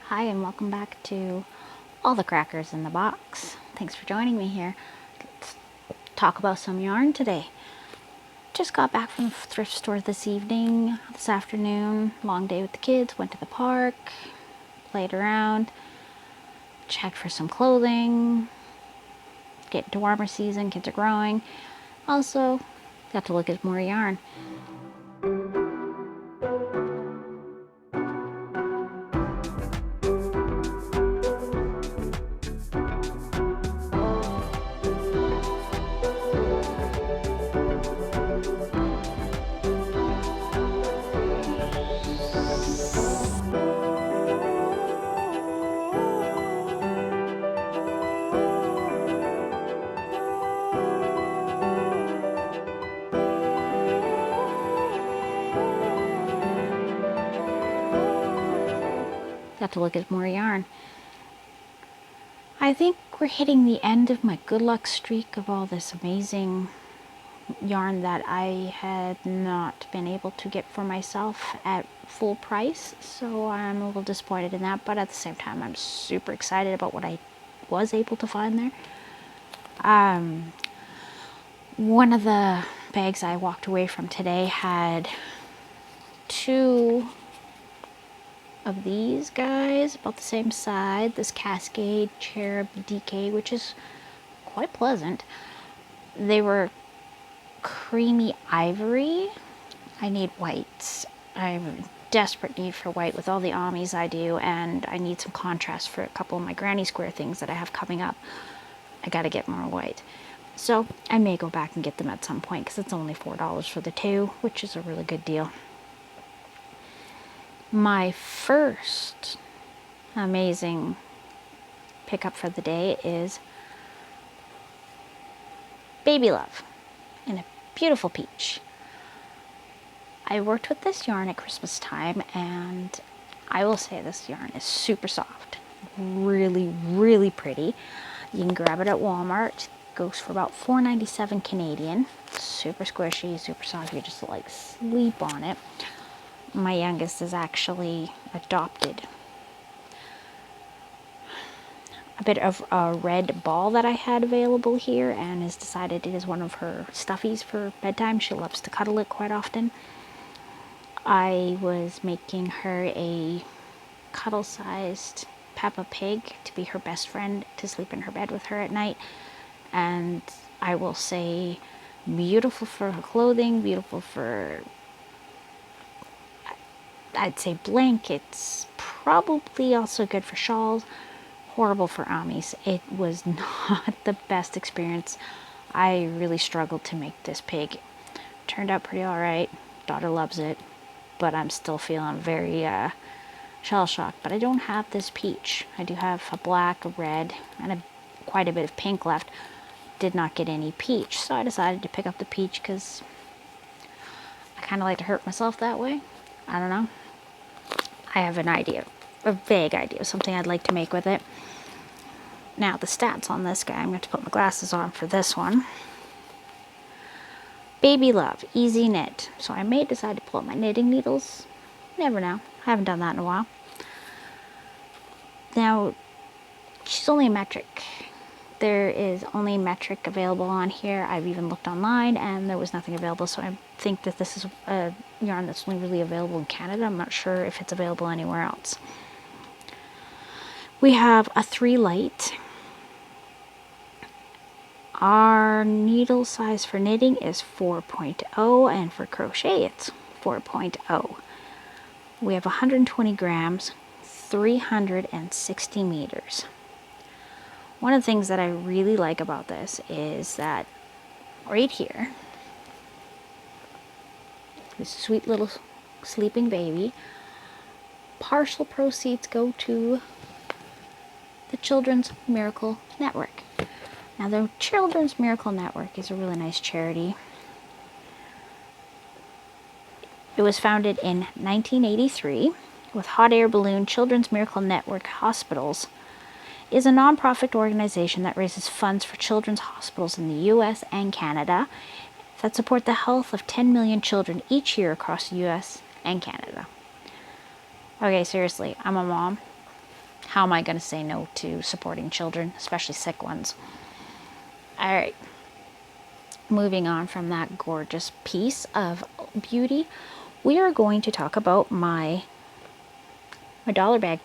Hi and welcome back to All the Crackers in the Box. Thanks for joining me here. Let's talk about some yarn today. Just got back from the thrift store this afternoon. Long day with the kids. Went to the park, played around, checked for some clothing, get into warmer season, kids are growing. Also, got to look at more yarn. Got to look at more yarn. I think we're hitting the end of my good luck streak of all this amazing yarn that I had not been able to get for myself at full price, so I'm a little disappointed in that, but at the same time I'm super excited about what I was able to find there. One of the bags I walked away from today had two of these guys about the same size, this Cascade Cherub DK, which is quite pleasant. They were creamy ivory. I need whites. I'm in desperate need for white with all the amis I do, and I need some contrast for a couple of my granny square things that I have coming up. I gotta get more white. So I may go back and get them at some point because it's only $4 for the two, which is a really good deal. My first amazing pickup for the day is Baby Love in a beautiful peach. I worked with this yarn at Christmas time, and I will say this yarn is super soft. Really, really pretty. You can grab it at Walmart. It goes for about $4.97 Canadian. Super squishy, super soft. You just like sleep on it. My youngest is actually adopted a bit of a red ball that I had available here, and has decided it is one of her stuffies for bedtime. She loves to cuddle it quite often. I was making her a cuddle-sized Peppa Pig to be her best friend, to sleep in her bed with her at night, and I will say beautiful for her clothing, beautiful for, I'd say, blankets, probably also good for shawls, horrible for amis. It was not the best experience. I really struggled to make this pig. Turned out pretty alright. Daughter loves it, but I'm still feeling very shell-shocked. But I don't have this peach. I do have a black, a red, and quite a bit of pink left. Did not get any peach, so I decided to pick up the peach because I kind of like to hurt myself that way. I don't know. I have an idea, a vague idea of something I'd like to make with it. Now, the stats on this guy, I'm going to put my glasses on for this one. Baby Love, easy knit. So I may decide to pull out my knitting needles. Never know. I haven't done that in a while. Now, she's only a metric. There is only metric available on here. I've even looked online and there was nothing available, so I think that this is a yarn that's only really available in Canada. I'm not sure if it's available anywhere else. We have a 3 light. Our needle size for knitting is 4.0, and for crochet it's 4.0. We have 120 grams, 360 meters. One of the things that I really like about this is that right here, this sweet little sleeping baby, partial proceeds go to the Children's Miracle Network. Now, the Children's Miracle Network is a really nice charity. It was founded in 1983 with Hot Air Balloon. Children's Miracle Network Hospitals is a nonprofit organization that raises funds for children's hospitals in the U.S. and Canada that support the health of 10 million children each year across the U.S. and Canada. Okay, seriously, I'm a mom. How am I going to say no to supporting children, especially sick ones? All right. Moving on from that gorgeous piece of beauty, we are going to talk about my dollar bag.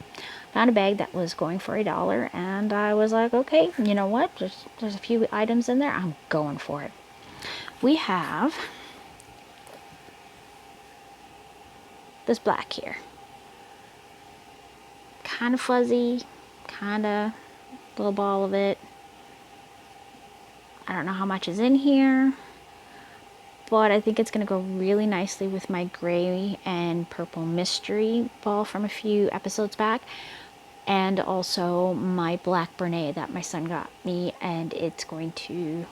Found a bag that was going for $1, and I was like, okay, you know what? There's a few items in there. I'm going for it. We have this black here. Kind of fuzzy, kind of little ball of it. I don't know how much is in here, but I think it's going to go really nicely with my gray and purple mystery ball from a few episodes back, and also my black Bernay that my son got me, and it's going to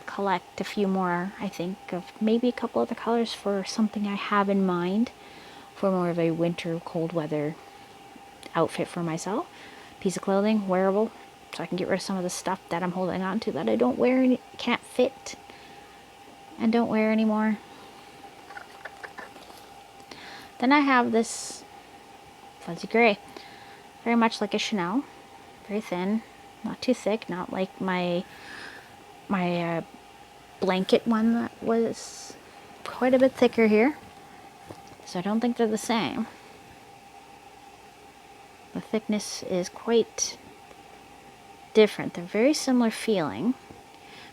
collect a few more, I think, of maybe a couple other colors for something I have in mind for more of a winter cold weather outfit for myself. Piece of clothing, wearable, so I can get rid of some of the stuff that I'm holding on to that I don't wear and can't fit and don't wear anymore. Then I have this fuzzy gray, very much like a Chanel, very thin, not too thick, not like my blanket one that was quite a bit thicker here. So I don't think they're the same. The thickness is quite different. They're very similar feeling,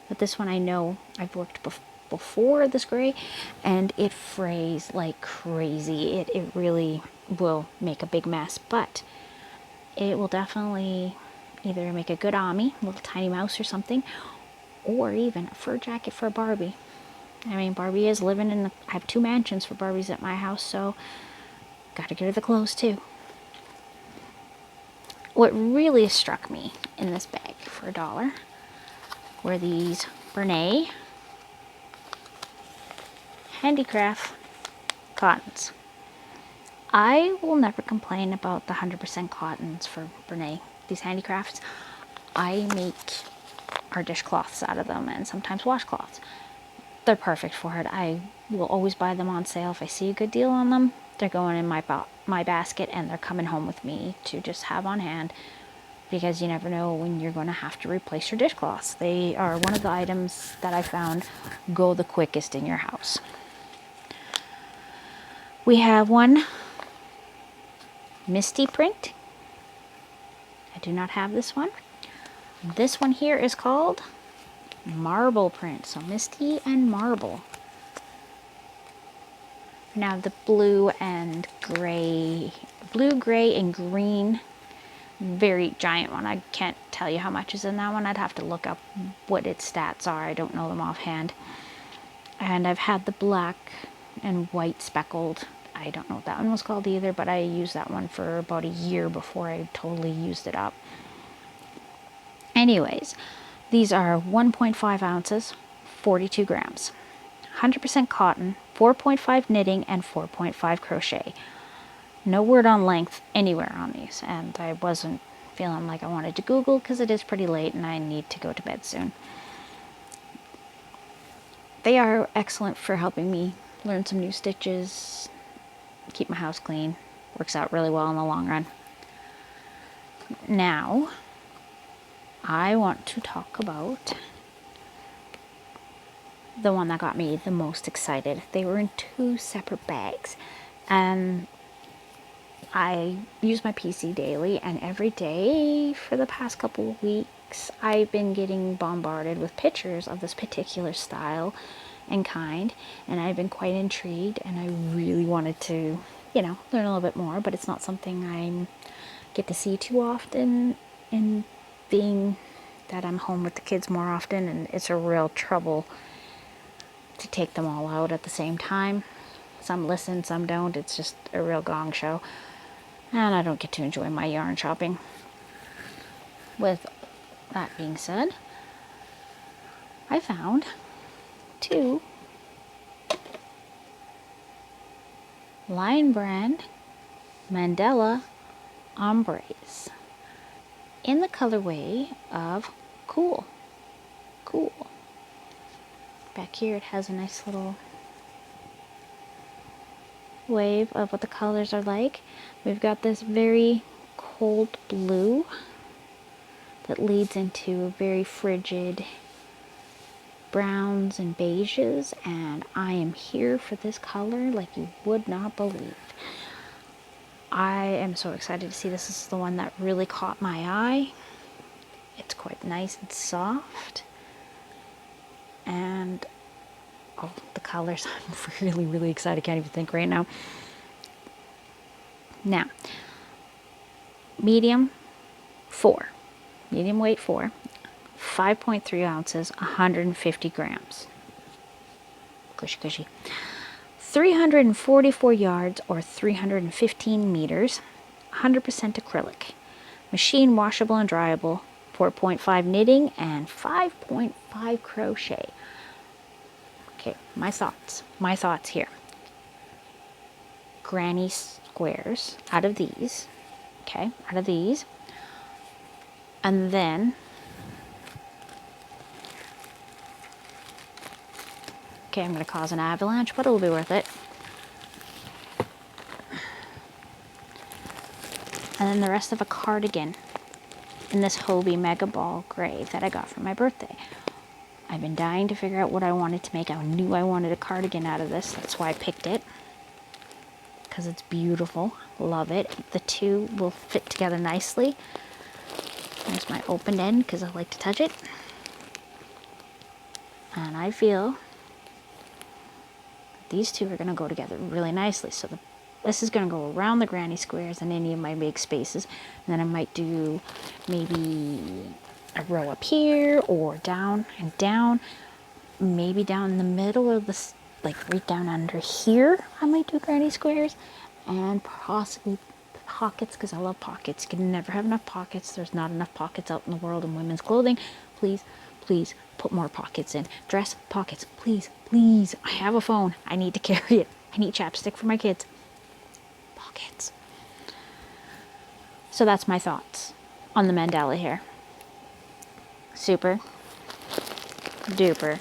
but this one I know I've worked before this gray, and it frays like crazy. It really will make a big mess, but it will definitely either make a good Ami, a little tiny mouse or something, or even a fur jacket for Barbie. I mean, Barbie is living in I have 2 mansions for Barbies at my house, so gotta get her the clothes too. What really struck me in this bag for $1 were these Bernay handicraft cottons. I will never complain about the 100% cottons for Bernay. These handicrafts, I make our dishcloths out of them and sometimes washcloths. They're perfect for it. I will always buy them on sale. If I see a good deal on them, they're going in my basket, and they're coming home with me to just have on hand, because you never know when you're going to have to replace your dishcloths. They are one of the items that I found go the quickest in your house. We have one Misty print. I do not have this one. This one here is called Marble print. So Misty and Marble. Now the blue, gray, and green, very giant one. I can't tell you how much is in that one. I'd have to look up what its stats are. I don't know them offhand. And I've had the black and white speckled. I don't know what that one was called either, but I used that one for about a year before I totally used it up. Anyways, these are 1.5 ounces, 42 grams. 100% cotton, 4.5 knitting, and 4.5 crochet. No word on length anywhere on these, and I wasn't feeling like I wanted to Google because it is pretty late and I need to go to bed soon. They are excellent for helping me learn some new stitches, keep my house clean. Works out really well in the long run. Now, I want to talk about the one that got me the most excited. They were in 2 separate bags, and I use my PC daily, and every day for the past couple of weeks I've been getting bombarded with pictures of this particular style and kind, and I've been quite intrigued, and I really wanted to, learn a little bit more, but it's not something I get to see too often, and being that I'm home with the kids more often, and it's a real trouble to take them all out at the same time. Some listen, some don't. It's just a real gong show, and I don't get to enjoy my yarn shopping. With that being said, I found 2 Lion Brand Mandala ombres in the colorway of Cool. Back here it has a nice little wave of what the colors are like. We've got this very cold blue that leads into very frigid browns and beiges, and I am here for this color like you would not believe. I am so excited to see this. This is the one that really caught my eye. It's quite nice and soft, and oh, the colors, I'm really excited. I can't even think right now. Now, medium weight 4, 5.3 ounces, 150 grams. Cushy. 344 yards or 315 meters, 100% acrylic. Machine washable and dryable, 4.5 knitting and 5.5 crochet. Okay, my thoughts here. Granny squares out of these, and then I'm going to cause an avalanche, but it'll be worth it. And then the rest of a cardigan in this Hobie Mega Ball Gray that I got for my birthday. I've been dying to figure out what I wanted to make. I knew I wanted a cardigan out of this. That's why I picked it, because it's beautiful. Love it. The two will fit together nicely. There's my open end because I like to touch it. And I feel these two are going to go together really nicely. So this is going to go around the granny squares and any of my big spaces. And then I might do maybe a row up here or down and down. Maybe down in the middle of this, like right down under here, I might do granny squares. And possibly pockets, because I love pockets. You can never have enough pockets. There's not enough pockets out in the world in women's clothing. Please put more pockets in. Dress pockets, please. I have a phone. I need to carry it. I need chapstick for my kids. Pockets. So that's my thoughts on the mandala here. Super duper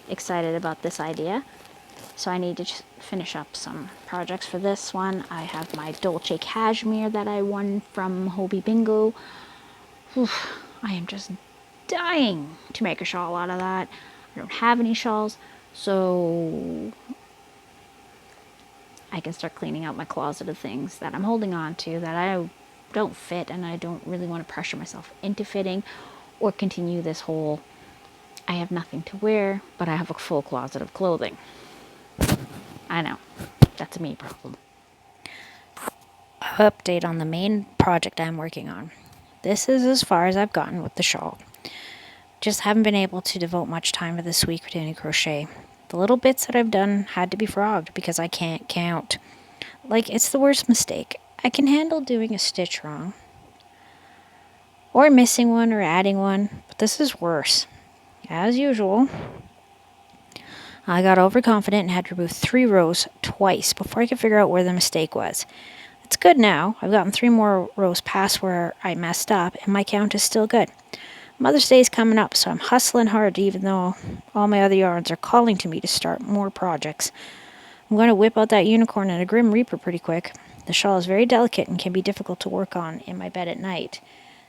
excited about this idea. So I need to just finish up some projects for this one. I have my Dolce Cashmere that I won from Hobie Bingo. Oof, I am just dying to make a shawl out of that. I don't have any shawls, so I can start cleaning out my closet of things that I'm holding on to that I don't fit, and I don't really want to pressure myself into fitting or continue this whole I have nothing to wear, but I have a full closet of clothing. I know, that's a me problem. Update on the main project I'm working on. This is as far as I've gotten with the shawl. Just haven't been able to devote much time to this week to any crochet. The little bits that I've done had to be frogged because I can't count. Like, it's the worst mistake. I can handle doing a stitch wrong, or missing one or adding one, but this is worse. As usual, I got overconfident and had to remove 3 rows twice before I could figure out where the mistake was. It's good now. I've gotten 3 more rows past where I messed up, and my count is still good. Mother's Day is coming up, so I'm hustling hard even though all my other yarns are calling to me to start more projects. I'm going to whip out that unicorn and a Grim Reaper pretty quick. The shawl is very delicate and can be difficult to work on in my bed at night,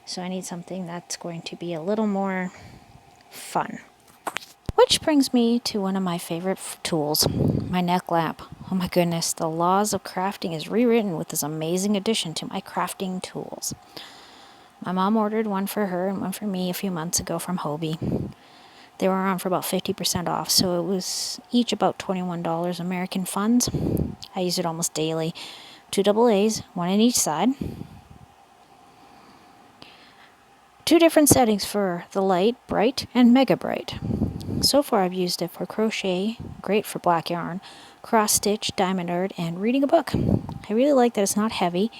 so I need something that's going to be a little more fun. Which brings me to one of my favorite tools, my neck lamp. Oh my goodness, the laws of crafting is rewritten with this amazing addition to my crafting tools. My mom ordered one for her and one for me a few months ago from Hobie. They were on for about 50% off, so it was each about $21 American funds. I use it almost daily. 2 AA's, one in each side. 2 different settings for the light, bright, and mega bright. So far I've used it for crochet, great for black yarn, cross stitch, diamond art, and reading a book. I really like that it's not heavy,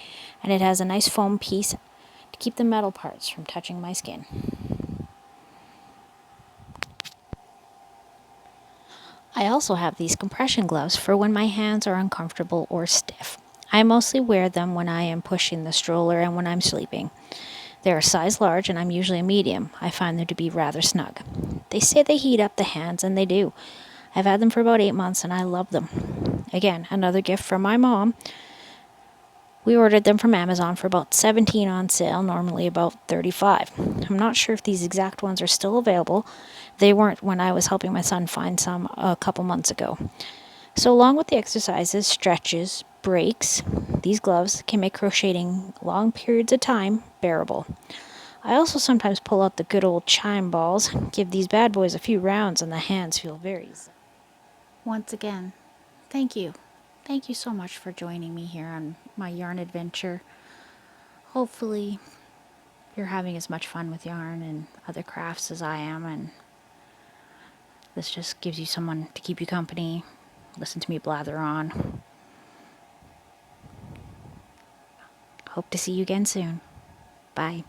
and it has a nice foam piece to keep the metal parts from touching my skin. I also have these compression gloves for when my hands are uncomfortable or stiff. I mostly wear them when I am pushing the stroller and when I'm sleeping. They're a size large and I'm usually a medium. I find them to be rather snug. They say they heat up the hands, and they do. I've had them for about 8 months and I love them. Again, another gift from my mom. We ordered them from Amazon for about $17 on sale, normally about $35. I'm not sure if these exact ones are still available. They weren't when I was helping my son find some a couple months ago. So along with the exercises, stretches, breaks, these gloves can make crocheting long periods of time bearable. I also sometimes pull out the good old chime balls, give these bad boys a few rounds, and the hands feel very zen. Once again, thank you. Thank you so much for joining me here on my yarn adventure. Hopefully you're having as much fun with yarn and other crafts as I am, and this just gives you someone to keep you company, listen to me blather on. Hope to see you again soon. Bye.